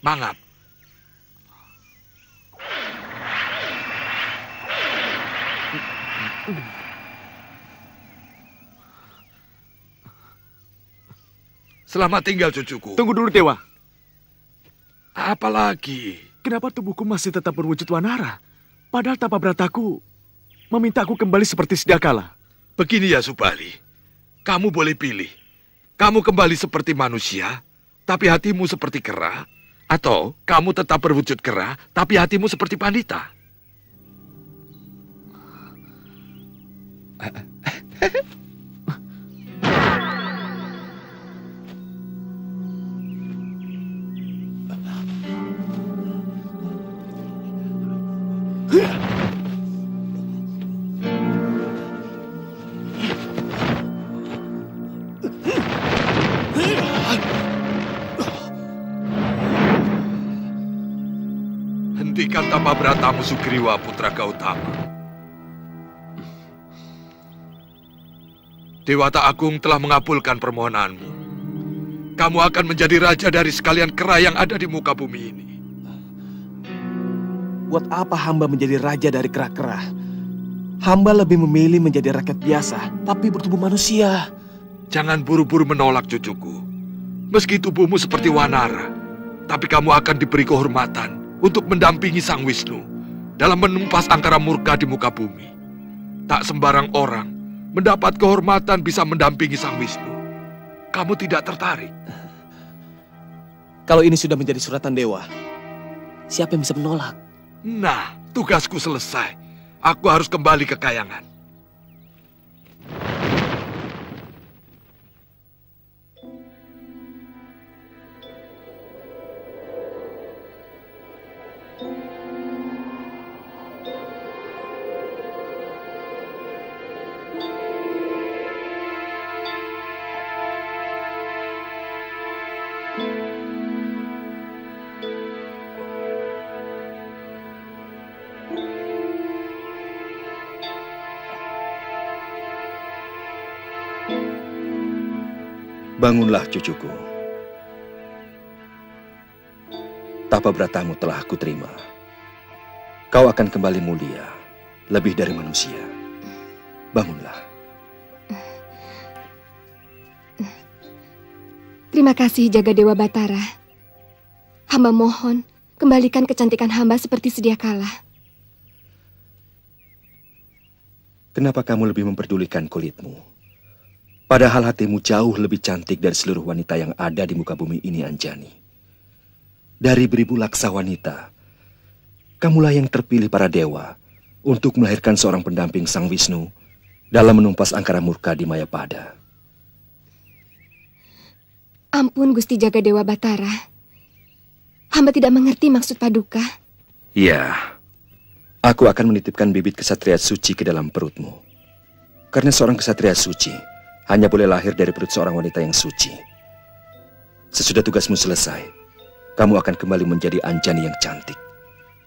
Mangap. Selamat tinggal cucuku. Tunggu dulu, Dewa. Apalagi? Kenapa tubuhku masih tetap berwujud wanara? Padahal tapa berataku memintaku kembali seperti sedia kala. Begini ya Subali, kamu boleh pilih. Kamu kembali seperti manusia, tapi hatimu seperti kera. Atau kamu tetap berwujud kera, tapi hatimu seperti wanita. Hentikan tapa beratamu Sugriwa putra Gautama. Dewata Agung telah mengabulkan permohonanmu. Kamu akan menjadi raja dari sekalian kera yang ada di muka bumi ini. Buat apa hamba menjadi raja dari kera-kera? Hamba lebih memilih menjadi rakyat biasa, tapi bertubuh manusia. Jangan buru-buru menolak cucuku. Meski tubuhmu seperti wanara, tapi kamu akan diberi kehormatan untuk mendampingi Sang Wisnu dalam menumpas angkara murka di muka bumi. Tak sembarang orang mendapat kehormatan bisa mendampingi Sang Wisnu. Kamu tidak tertarik? Kalau ini sudah menjadi suratan dewa, siapa yang bisa menolak? Nah, tugasku selesai. Aku harus kembali ke Kayangan. Bangunlah cucuku. Tapa beratamu telah aku terima. Kau akan kembali mulia, lebih dari manusia. Bangunlah. Terima kasih Jaga Dewa Batara. Hamba mohon, kembalikan kecantikan hamba seperti sedia kala. Kenapa kamu lebih memperdulikan kulitmu? Padahal hatimu jauh lebih cantik dari seluruh wanita yang ada di muka bumi ini, Anjani. Dari beribu laksa wanita, kamulah yang terpilih para dewa untuk melahirkan seorang pendamping Sang Wisnu dalam menumpas angkara murka di Mayapada. Ampun Gusti Jaga Dewa Batara. Hamba tidak mengerti maksud Paduka. Ya, aku akan menitipkan bibit kesatria suci ke dalam perutmu. Karena seorang kesatria suci hanya boleh lahir dari perut seorang wanita yang suci. Sesudah tugasmu selesai, kamu akan kembali menjadi Anjani yang cantik.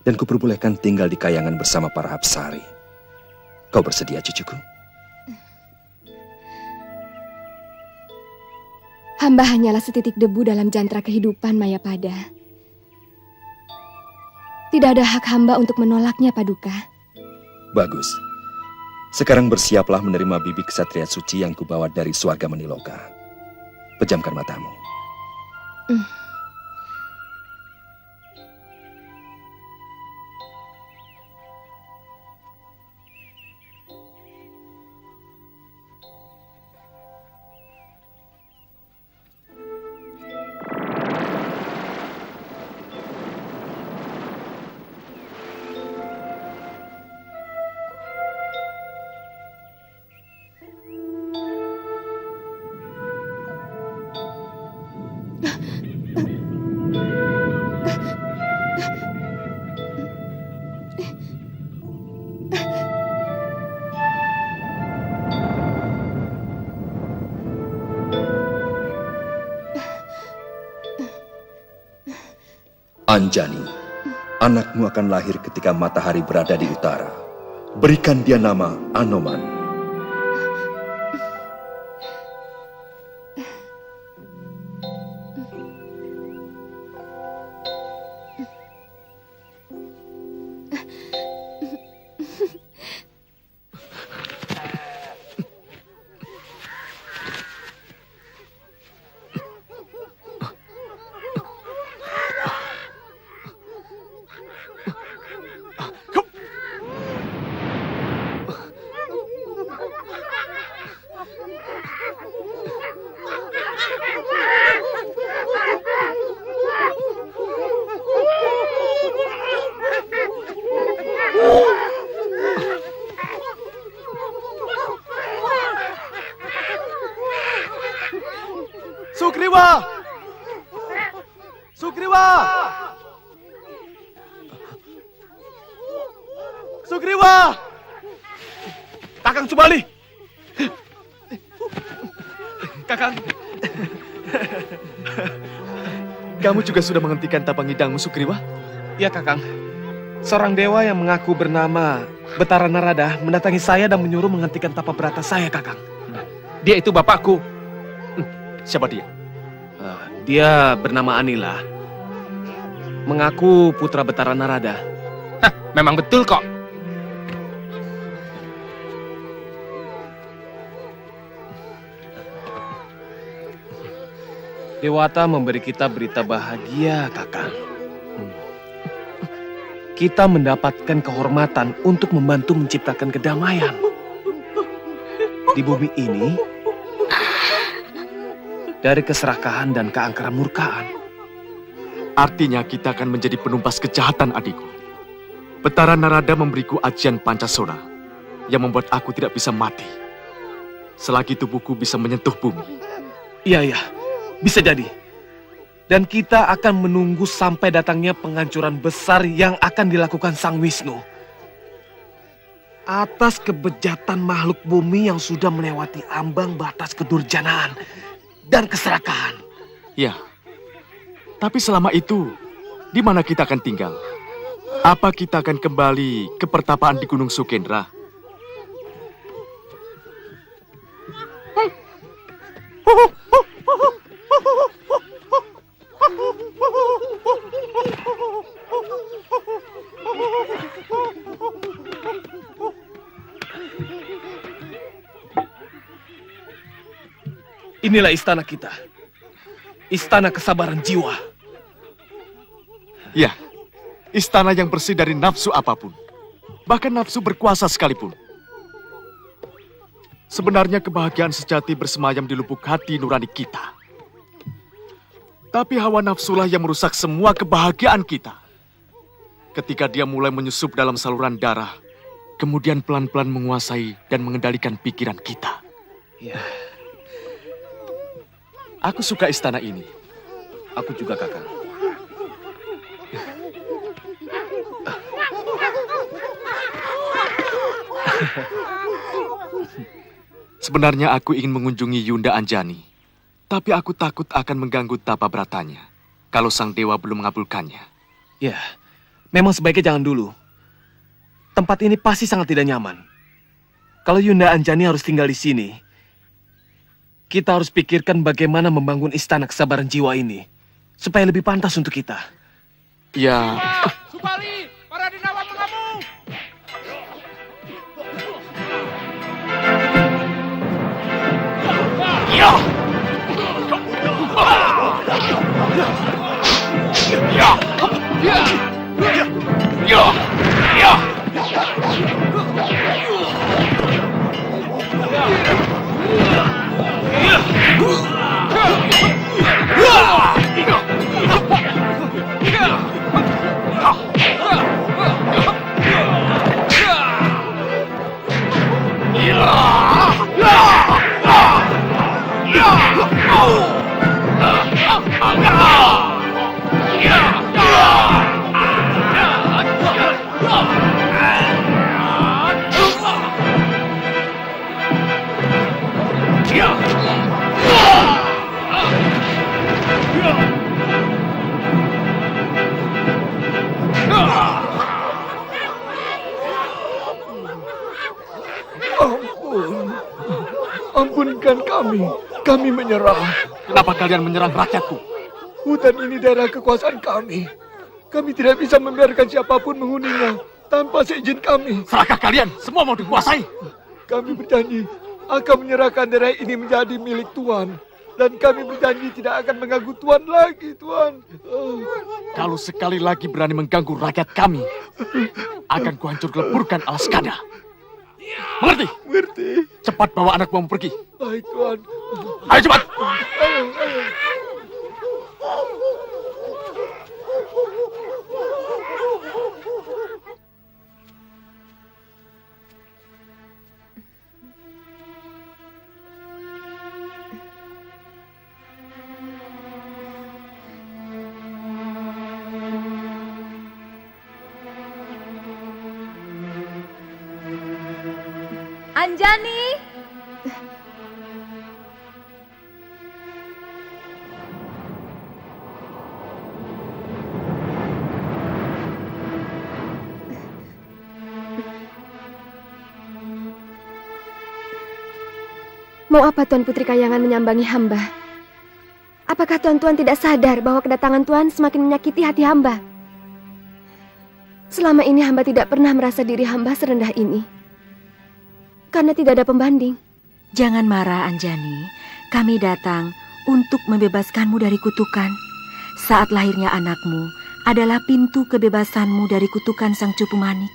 Dan kuperbolehkan tinggal di Kayangan bersama para Apsari. Kau bersedia, cucuku? Hamba hanyalah setitik debu dalam jantra kehidupan Mayapada. Tidak ada hak hamba untuk menolaknya, Paduka. Bagus. Sekarang bersiaplah menerima bibit kesatria suci yang kubawa dari Swarga Maniloka. Pejamkan matamu. Anjani, anakmu akan lahir ketika matahari berada di utara. Berikan dia nama Anoman. Sugriwa! Sugriwa! Sugriwa! Kakang Subali! Kakang, Kamu juga sudah menghentikan tapang hidangmu, Sugriwa? ya Kakang. Seorang dewa yang mengaku bernama Betara Narada mendatangi saya dan menyuruh menghentikan tapa berata saya, Kakang. Dia itu bapakku. Siapa dia? Dia bernama Anila. Mengaku putra Betara Narada. Hah, memang betul kok. Dewata memberi kita berita bahagia, Kakang. Kita mendapatkan kehormatan untuk membantu menciptakan kedamaian. Di bumi ini, dari keserakahan dan keangkeran murkaan. Artinya kita akan menjadi penumpas kejahatan, adikku. Betara Narada memberiku ajian Pancasona yang membuat aku tidak bisa mati selagi tubuhku bisa menyentuh bumi. Iya, bisa jadi. Dan kita akan menunggu sampai datangnya penghancuran besar yang akan dilakukan Sang Wisnu. Atas kebejatan makhluk bumi yang sudah melewati ambang batas kedurjanaan dan keserakahan. Ya, tapi selama itu, di mana kita akan tinggal? Apa kita akan kembali ke pertapaan di Gunung Sukendra? Inilah istana kita. Istana kesabaran jiwa. Ya, istana yang bersih dari nafsu apapun. Bahkan nafsu berkuasa sekalipun. Sebenarnya kebahagiaan sejati bersemayam di lubuk hati nurani kita. Tapi hawa nafsulah yang merusak semua kebahagiaan kita. Ketika dia mulai menyusup dalam saluran darah, kemudian pelan-pelan menguasai dan mengendalikan pikiran kita. Ya, Aku suka istana ini. aku juga, Kakang. Sebenarnya aku ingin mengunjungi Yunda Anjani. Tapi aku takut akan mengganggu tapa beratanya kalau sang dewa belum mengabulkannya. Ya, memang sebaiknya jangan dulu. Tempat ini pasti sangat tidak nyaman. Kalau Yunda Anjani harus tinggal di sini, kita harus pikirkan bagaimana membangun istana kesabaran jiwa ini supaya lebih pantas untuk kita. Ya, Subali, para denawa mengamuk. ampunkan kami. Kami menyerah. Kenapa kalian menyerang rakyatku? Hutan ini daerah kekuasaan kami. Kami tidak bisa membiarkan siapapun menghuninya tanpa seizin kami. Serahkah kalian? Semua mau dikuasai. Kami berjanji akan menyerahkan daerah ini menjadi milik Tuan. Dan kami berjanji tidak akan mengganggu Tuan lagi, Tuan. Kalau sekali lagi berani mengganggu rakyat kami, akan kuhancur leburkan Alaskada. Mengerti? Mengerti. Cepat bawa anakmu pergi. Baik, Tuan. Ayo cepat. Ayo. Anjani! Mau apa Tuan Putri Kayangan menyambangi hamba? Apakah tuan-tuan tidak sadar bahwa kedatangan Tuan semakin menyakiti hati hamba? Selama ini hamba tidak pernah merasa diri hamba serendah ini. Karena tidak ada pembanding. Jangan marah, Anjani. Kami datang untuk membebaskanmu dari kutukan. Saat lahirnya anakmu adalah pintu kebebasanmu dari kutukan Sang Cupu Manik.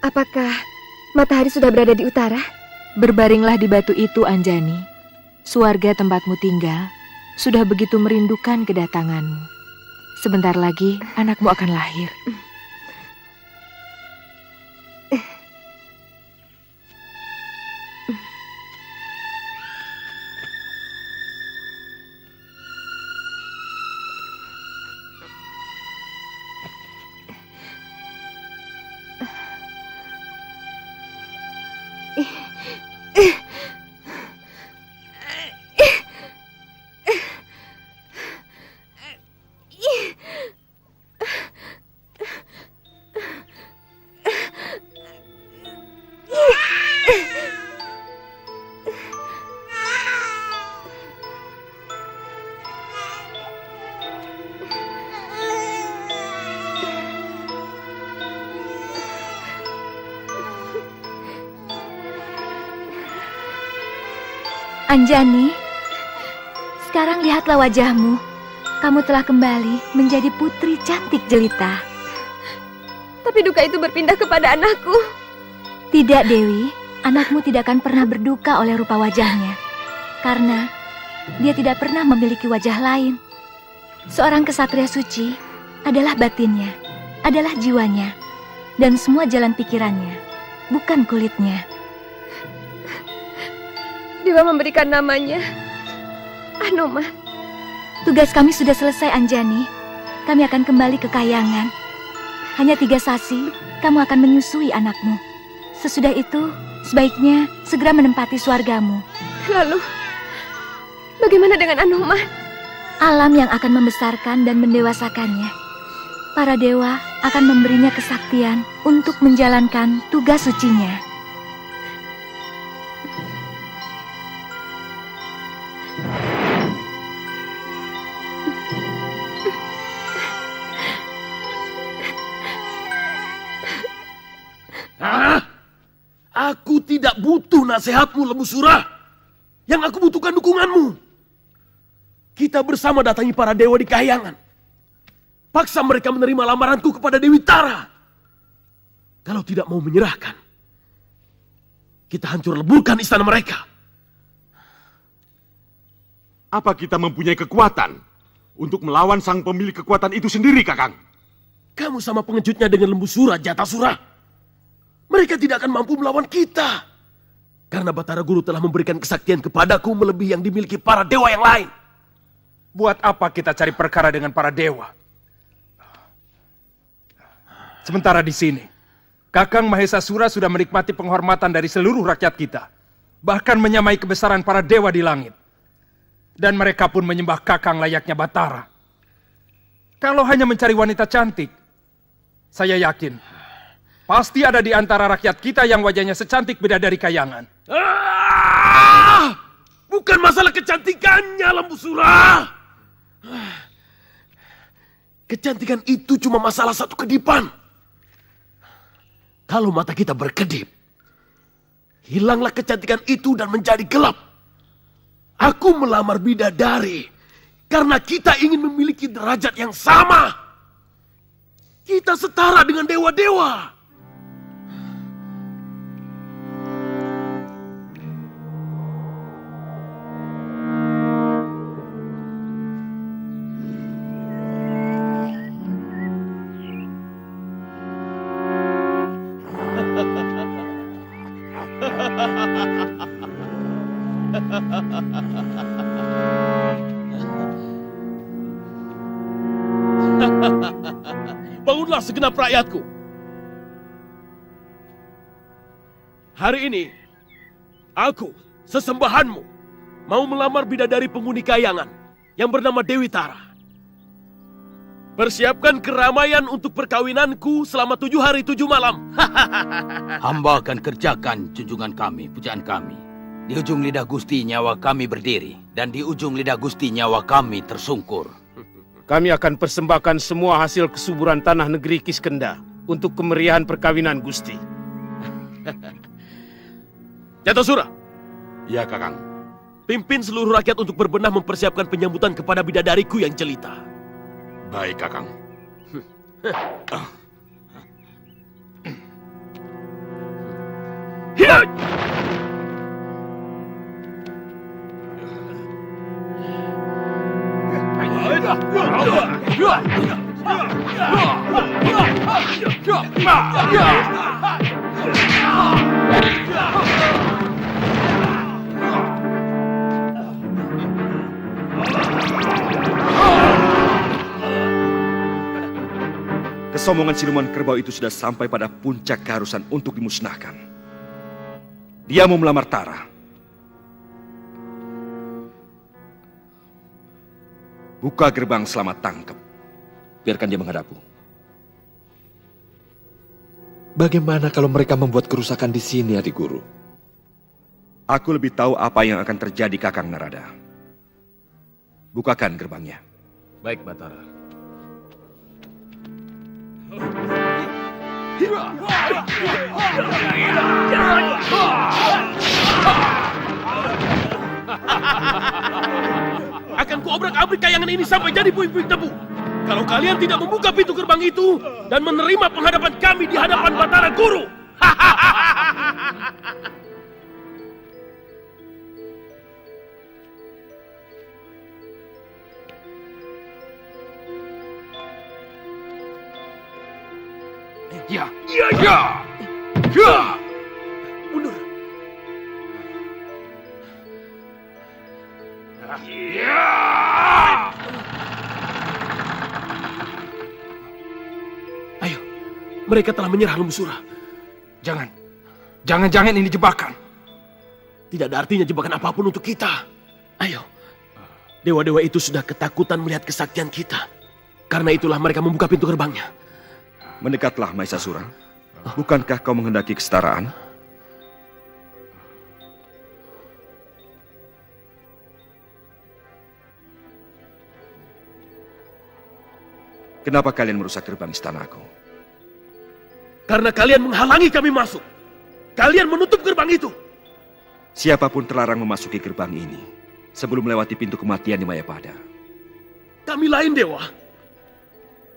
Apakah matahari sudah berada di utara? Berbaringlah di batu itu, Anjani. Suarga tempatmu tinggal sudah begitu merindukan kedatanganmu. Sebentar lagi anakmu akan lahir. Anjani, sekarang lihatlah wajahmu. Kamu telah kembali menjadi putri cantik jelita. Tapi duka itu berpindah kepada anakku. Tidak, Dewi. Anakmu tidak akan pernah berduka oleh rupa wajahnya. Karena dia tidak pernah memiliki wajah lain. Seorang kesatria suci adalah batinnya, adalah jiwanya, dan semua jalan pikirannya, bukan kulitnya. Dewa memberikan namanya Anoman. Tugas kami sudah selesai, Anjani. Kami akan kembali ke Kayangan. Hanya 3 sasi, kamu akan menyusui anakmu. Sesudah itu, sebaiknya segera menempati swargamu. Lalu, bagaimana dengan Anoman? Alam yang akan membesarkan dan mendewasakannya. Para dewa akan memberinya kesaktian untuk menjalankan tugas sucinya. Aku tidak butuh nasihatmu, Lembu Surah. Yang aku butuhkan dukunganmu. Kita bersama datangi para dewa di Kayangan. Paksa mereka menerima lamaranku kepada Dewi Tara. Kalau tidak mau menyerahkan, kita hancur leburkan istana mereka. Apa kita mempunyai kekuatan untuk melawan sang pemilik kekuatan itu sendiri, Kakang? Kamu sama pengejutnya dengan Lembu Surah, Jatasura. Mereka tidak akan mampu melawan kita. Karena Batara Guru telah memberikan kesaktian kepadaku melebihi yang dimiliki para dewa yang lain. Buat apa kita cari perkara dengan para dewa? Sementara di sini, Kakang Mahesa Sura sudah menikmati penghormatan dari seluruh rakyat kita. Bahkan menyamai kebesaran para dewa di langit. Dan mereka pun menyembah Kakang layaknya Batara. Kalau hanya mencari wanita cantik, saya yakin pasti ada di antara rakyat kita yang wajahnya secantik bidadari Kayangan. Bukan masalah kecantikannya, Lembu Surah. Kecantikan itu cuma masalah satu kedipan. Kalau mata kita berkedip, hilanglah kecantikan itu dan menjadi gelap. Aku melamar bidadari karena kita ingin memiliki derajat yang sama. Kita setara dengan dewa-dewa. Bangunlah segenap rakyatku. Hari ini, aku, sesembahanmu, mau melamar bidadari penghuni kayangan yang bernama Dewi Tara. Persiapkan keramaian untuk perkawinanku selama 7 hari 7 malam. Hamba akan kerjakan junjungan kami, pujaan kami. Di ujung lidah Gusti nyawa kami berdiri, dan di ujung lidah Gusti nyawa kami tersungkur. Kami akan persembahkan semua hasil kesuburan tanah negeri Kiskenda untuk kemeriahan perkawinan Gusti. Jatasura, Ya, Kakang. pimpin seluruh rakyat untuk berbenah mempersiapkan penyambutan kepada bidadariku yang jelita. Baik, Kakang. Hiat! Kesombongan siluman kerbau itu sudah sampai pada puncak keharusan untuk dimusnahkan. Dia mau melamar Tara. Buka gerbang selamat tangkap. Biarkan dia menghadapku. Bagaimana kalau mereka membuat kerusakan di sini, adik guru? Aku lebih tahu apa yang akan terjadi, Kakang Narada. Bukakan gerbangnya. Baik, Batara. Akan kuobrak-abrik kayangan ini sampai jadi puing-puing debu. Kalau kalian tidak membuka pintu gerbang itu dan menerima penghadapan kami di hadapan Batara Guru. Ya, ya, ya, ya. Mundur. Ayo, mereka telah menyerah Lembusura. Jangan-jangan ini jebakan. Tidak ada artinya jebakan apapun untuk kita. Ayo, dewa-dewa itu sudah ketakutan melihat kesaktian kita. Karena itulah mereka membuka pintu gerbangnya. Mendekatlah, Mahisasura. Bukankah kau menghendaki kesetaraan? Kenapa kalian merusak gerbang istanaku? Karena kalian menghalangi kami masuk. Kalian menutup gerbang itu. Siapapun terlarang memasuki gerbang ini sebelum melewati pintu kematian di Mayapada. Kami lain, Dewa.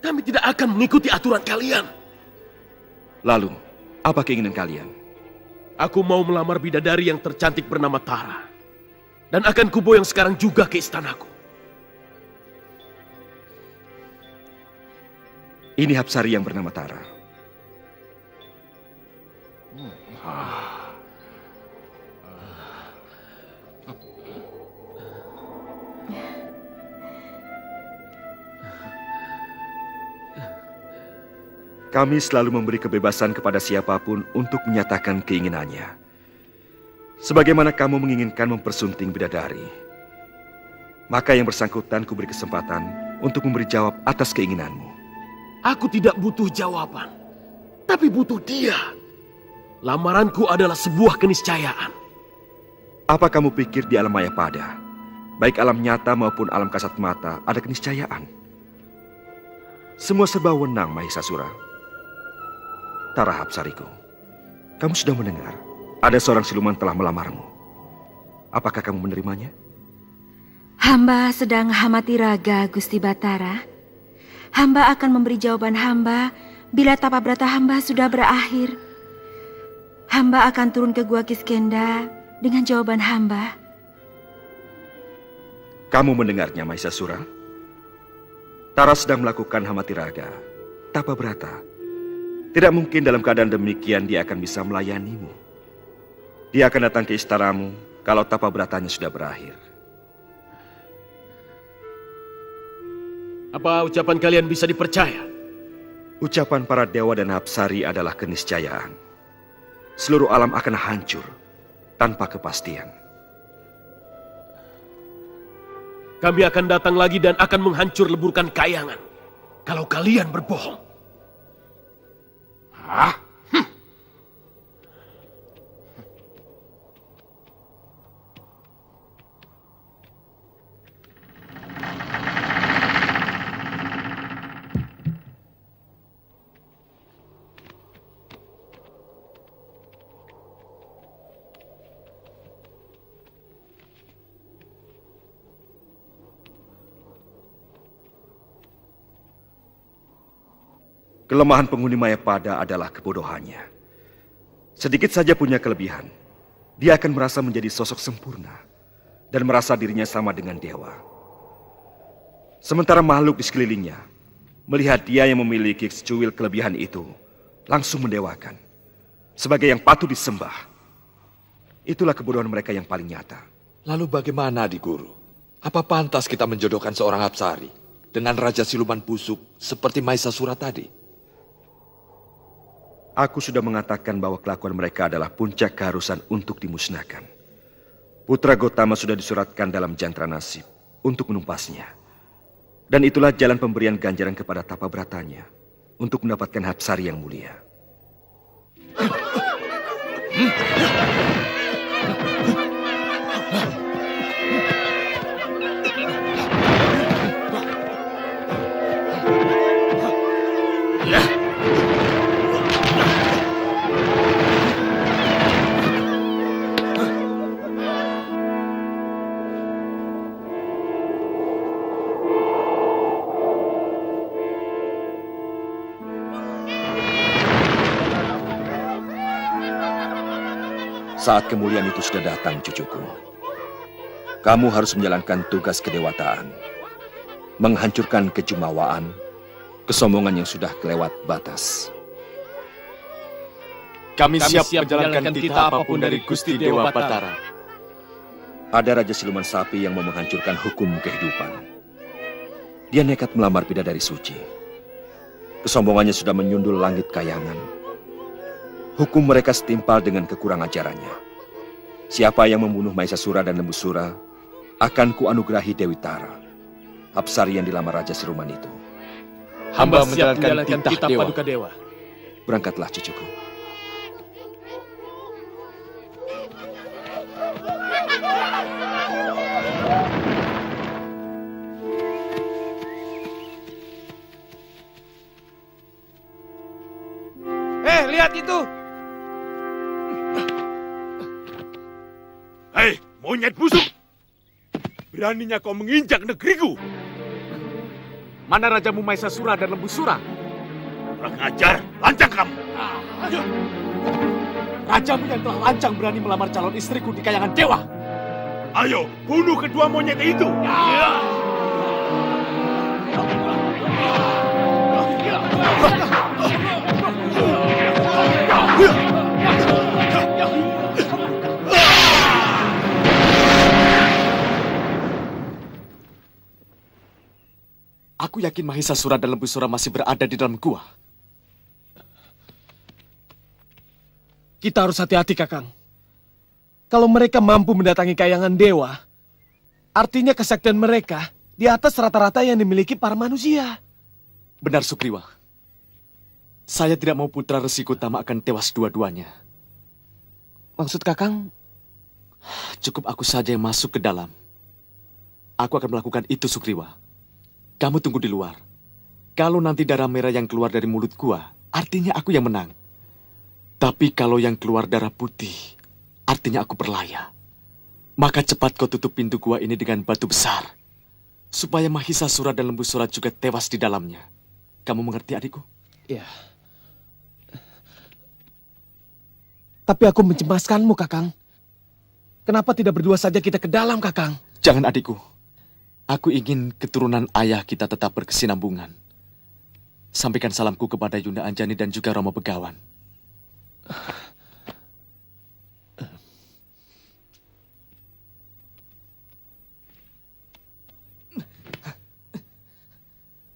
Kami tidak akan mengikuti aturan kalian. Lalu, apa keinginan kalian? Aku mau melamar bidadari yang tercantik bernama Tara. Dan akan kubo yang sekarang juga ke istanaku. Ini Hapsari yang bernama Tara. Kami selalu memberi kebebasan kepada siapapun untuk menyatakan keinginannya. Sebagaimana kamu menginginkan mempersunting bidadari, maka yang bersangkutan kuberi kesempatan untuk memberi jawab atas keinginanmu. Aku tidak butuh jawaban, tapi butuh dia. Lamaranku adalah sebuah keniscayaan. Apa kamu pikir di alam Mayapada, baik alam nyata maupun alam kasat mata, ada keniscayaan? Semua serba wenang, Mahisasura. Tara Hapsariku, kamu sudah mendengar ada seorang siluman telah melamarmu. Apakah kamu menerimanya? Hamba sedang hamati raga, Gusti Batara. Hamba akan memberi jawaban hamba bila tapa brata hamba sudah berakhir. Hamba akan turun ke Gua Kiskenda dengan jawaban hamba. Kamu mendengarnya, Mahisasura? Tara sedang melakukan hamati raga, tapa brata. Tidak mungkin dalam keadaan demikian dia akan bisa melayanimu. Dia akan datang ke istanamu kalau tapa beratanya sudah berakhir. Apa ucapan kalian bisa dipercaya? Ucapan para dewa dan Hapsari adalah keniscayaan. seluruh alam akan hancur tanpa kepastian. Kami akan datang lagi dan akan menghancur leburkan kayangan. Kalau kalian berbohong. Hah? Kelemahan penghuni Mayapada adalah kebodohannya. Sedikit saja punya kelebihan, dia akan merasa menjadi sosok sempurna dan merasa dirinya sama dengan dewa. Sementara makhluk di sekelilingnya melihat dia yang memiliki secuil kelebihan itu langsung mendewakan sebagai yang patut disembah. Itulah kebodohan mereka yang paling nyata. Lalu bagaimana, Adik Guru? Apa pantas kita menjodohkan seorang Apsari dengan Raja Siluman Pusuk seperti Mahisasura tadi? Aku sudah mengatakan bahwa kelakuan mereka adalah puncak keharusan untuk dimusnahkan. Putra Gotama sudah disuratkan dalam jantra nasib untuk menumpasnya. Dan itulah jalan pemberian ganjaran kepada tapa beratanya untuk mendapatkan Hapsari yang mulia. Saat kemuliaan itu sudah datang, cucuku. Kamu harus menjalankan tugas kedewataan, menghancurkan kejumawaan, kesombongan yang sudah kelewat batas. Kami siap menjalankan titah apapun dari Gusti Dewa Batara. Ada Raja Siluman Sapi yang mau menghancurkan hukum kehidupan. Dia nekat melamar bidadari suci. Kesombongannya sudah menyundul langit kayangan. Hukum mereka setimpal dengan kekurang ajarannya. Siapa yang membunuh Mahisasura dan Lembusura akan kuanugerahi Dewi Tara, Apsari yang dilamar Raja Siluman itu. Hamba menjalankan titah Paduka Dewa. Berangkatlah, cucuku. Lihat itu! Hei, monyet busuk! Beraninya kau menginjak negeriku! Mana Rajamu Mahisasura dan Lembusura? Kurang ajar, lancang kamu! Rajamu yang telah lancang berani melamar calon istriku di kayangan dewa. Ayo, bunuh kedua monyet itu! Aku yakin Mahisasura dan Lembusura masih berada di dalam gua. Kita harus hati-hati, Kakang. Kalau mereka mampu mendatangi kayangan dewa, artinya kesaktian mereka di atas rata-rata yang dimiliki para manusia. Benar, Sugriwa. Saya tidak mau putra Resi Gotama akan tewas dua-duanya. Maksud Kakang, cukup aku saja yang masuk ke dalam. Aku akan melakukan itu, Sugriwa. Kamu tunggu di luar. Kalau nanti darah merah yang keluar dari mulut gua, artinya aku yang menang. Tapi kalau yang keluar darah putih, artinya aku berlaya. Maka cepat kau tutup pintu gua ini dengan batu besar, supaya Mahisasura dan Lembusura juga tewas di dalamnya. Kamu mengerti, adikku? Iya. Tapi aku mencemaskanmu, Kakang. Kenapa tidak berdua saja kita ke dalam, Kakang? Jangan, adikku. Aku ingin keturunan ayah kita tetap berkesinambungan. Sampaikan salamku kepada Yunda Anjani dan juga Romo Begawan.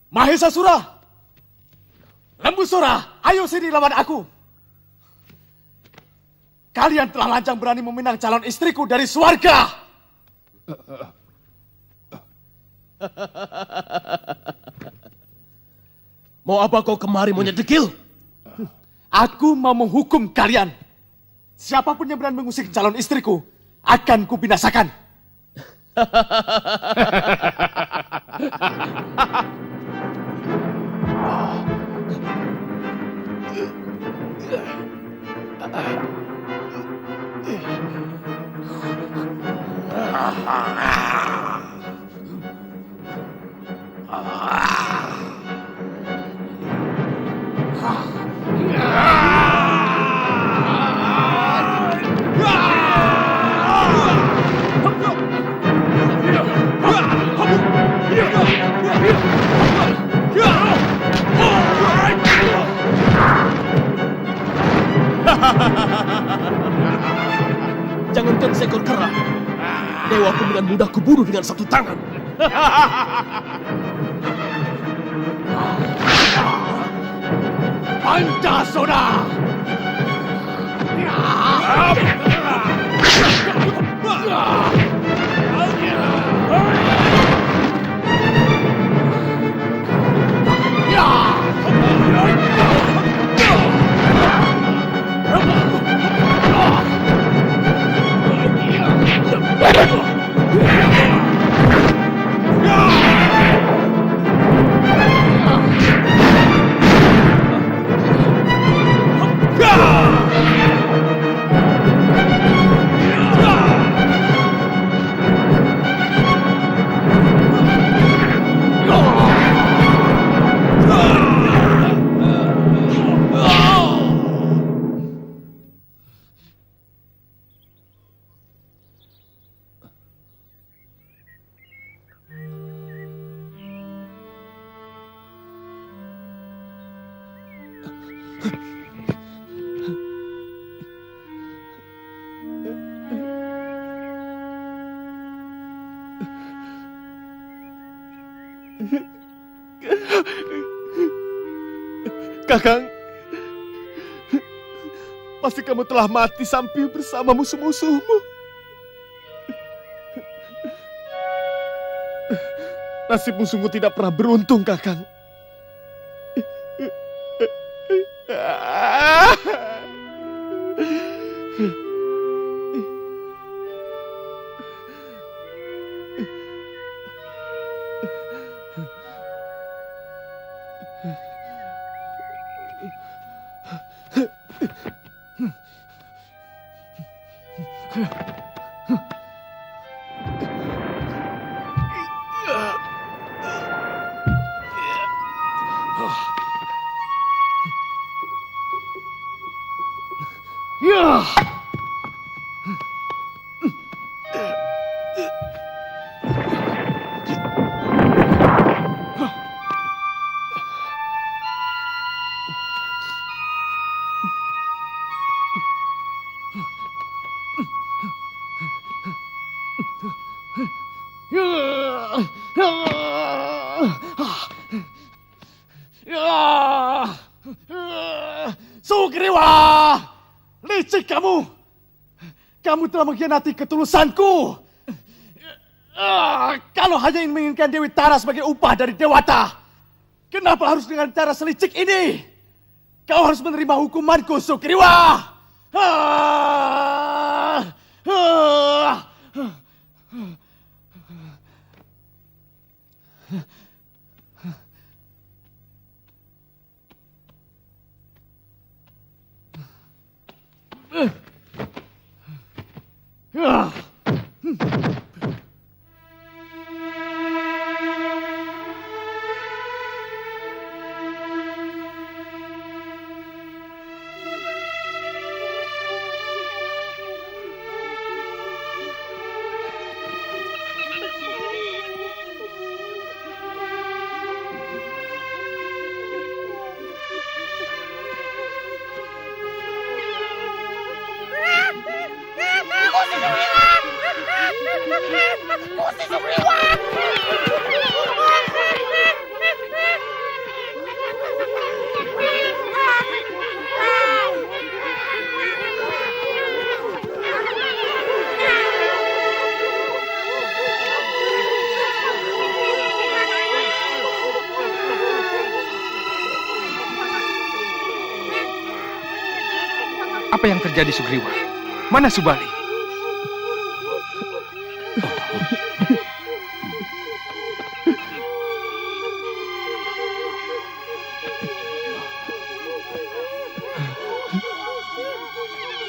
Mahisasura! Lembusura, ayo sini lawan aku. Kalian telah lancang berani meminang calon istriku dari swarga. Mau apa kau kemari, monyet dekil? Aku mau menghukum kalian. Siapapun yang berani mengusik calon istriku akan kubinasakan. Jangankan seekor kera, dewaku dengan mudah kubunuh dengan satu tangan. Pancasona! Kakang, pasti kamu telah mati sampai bersama musuh-musuhmu. Nasibmu sungguh tidak pernah beruntung, Kakang. Sugriwa! Licik kamu! Kamu telah mengkhianati ketulusanku! Kalau hanya ingin menginginkan Dewi Tara sebagai upah dari Dewata, kenapa harus dengan cara selicik ini? Kau harus menerima hukumanku, Sugriwa! Apa yang terjadi, Sugriwa? Mana Subali?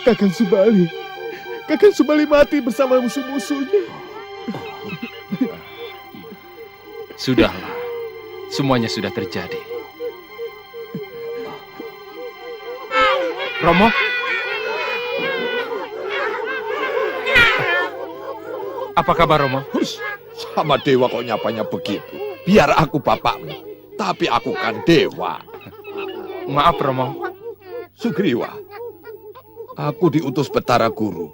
Kakang Subali mati bersama musuh-musuhnya. Sudahlah, semuanya sudah terjadi. Romo? Apa kabar, Romo? Hush, sama dewa kok nyapanya begitu. Biar aku bapakmu, tapi aku kan dewa. Maaf, Romo. Sugriwa, aku diutus Betara Guru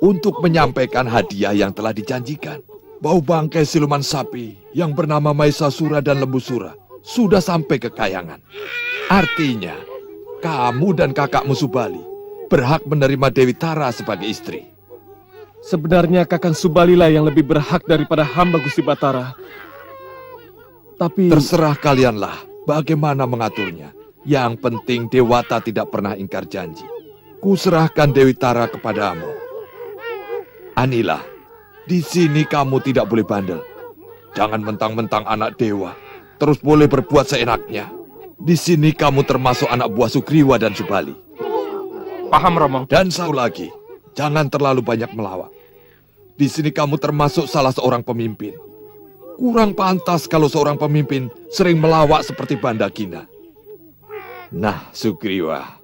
untuk menyampaikan hadiah yang telah dijanjikan. Bau bangkai siluman sapi yang bernama Maesasura dan Lembusura sudah sampai ke Kayangan. Artinya, kamu dan kakakmu Subali berhak menerima Dewi Tara sebagai istri. Sebenarnya Kakang Subali lah yang lebih berhak daripada hamba Gusti Batara. Tapi Terserah kalianlah bagaimana mengaturnya. Yang penting Dewata tidak pernah ingkar janji. Kuserahkan Dewi Tara kepadamu. Anila, di sini kamu tidak boleh bandel. Jangan mentang-mentang anak dewa, terus boleh berbuat seenaknya. Di sini kamu termasuk anak buah Sugriwa dan Subali. Paham, Romo. Dan satu lagi, jangan terlalu banyak melawak. Di sini kamu termasuk salah seorang pemimpin. Kurang pantas kalau seorang pemimpin sering melawak seperti Bandagina. Nah, Sugriwa,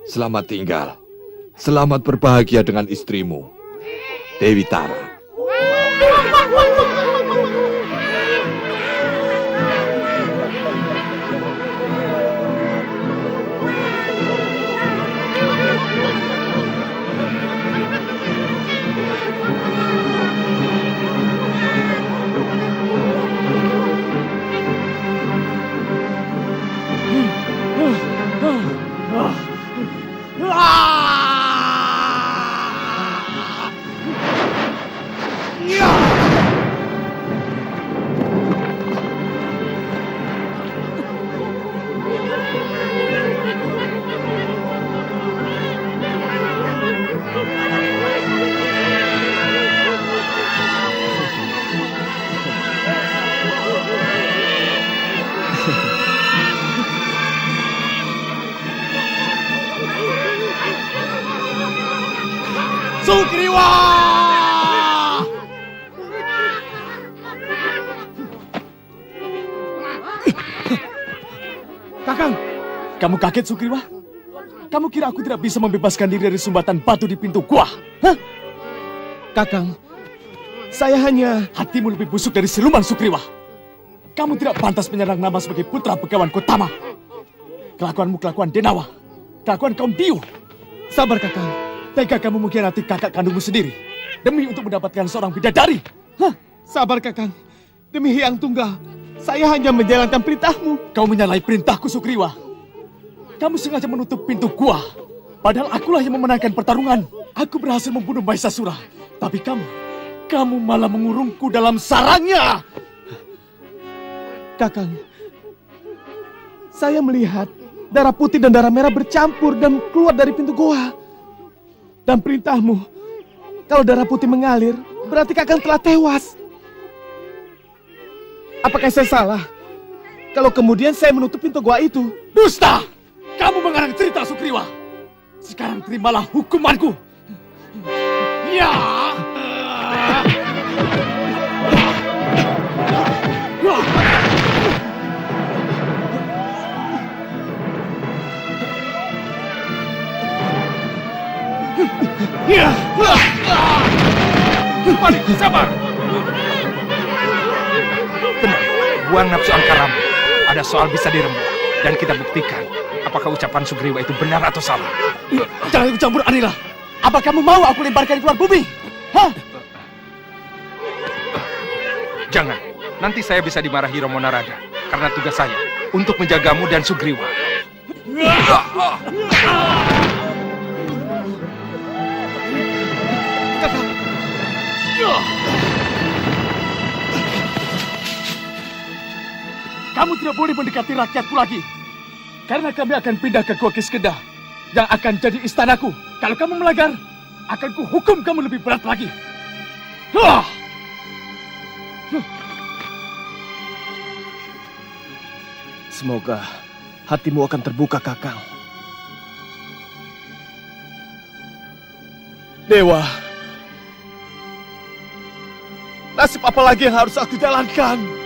selamat tinggal. Selamat berbahagia dengan istrimu, Dewi Tara. Sugriwa! Kakang, kamu kaget Sugriwa? Kamu kira aku tidak bisa membebaskan diri dari sumbatan batu di pintu gua? Hah? Kakang, saya hanya... Hatimu lebih busuk dari siluman Sugriwa. Kamu tidak pantas menyerang nama sebagai putra Begawan Kotama. Kelakuanmu kelakuan Denawa. Kelakuan kaum Diu. Sabar Kakang. Tega kamu mengkhianati kakak kandungmu sendiri demi untuk mendapatkan seorang bidadari. Hah? Sabar Kakang. Demi Hyang Tunggal, saya hanya menjalankan perintahmu. Kau menyalahi perintahku, Sugriwa. Kamu sengaja menutup pintu gua. Padahal akulah yang memenangkan pertarungan. Aku berhasil membunuh Maesasura. Tapi kamu malah mengurungku dalam sarangnya. Kakang, saya melihat darah putih dan darah merah bercampur dan keluar dari pintu gua. Dan perintahmu, kalau darah putih mengalir, berarti Kakang telah tewas. Apakah saya salah kalau kemudian saya menutup pintu gua itu? Dusta! Kamu mengarang cerita, Sugriwa. Sekarang terimalah hukumanku. Ya! Mari, sabar. Tenang, buang nafsu angkaramu. Ada soal bisa dirembuk. Dan kita buktikan apakah ucapan Sugriwa itu benar atau salah. Jangan ikut campur, Anila. Apa kamu mau aku lemparkan keluar bumi? Hah? Jangan, nanti saya bisa dimarahi Romo Narada. Karena tugas saya untuk menjagamu dan Sugriwa. Kamu tidak boleh mendekati rakyatku lagi. Karena kami akan pindah ke Gua Kiskenda. yang akan jadi istanaku. Kalau kamu melanggar, akan kuhukum kamu lebih berat lagi. Semoga hatimu akan terbuka, Kakang. Dewa, nasib apa lagi yang harus aku jalankan?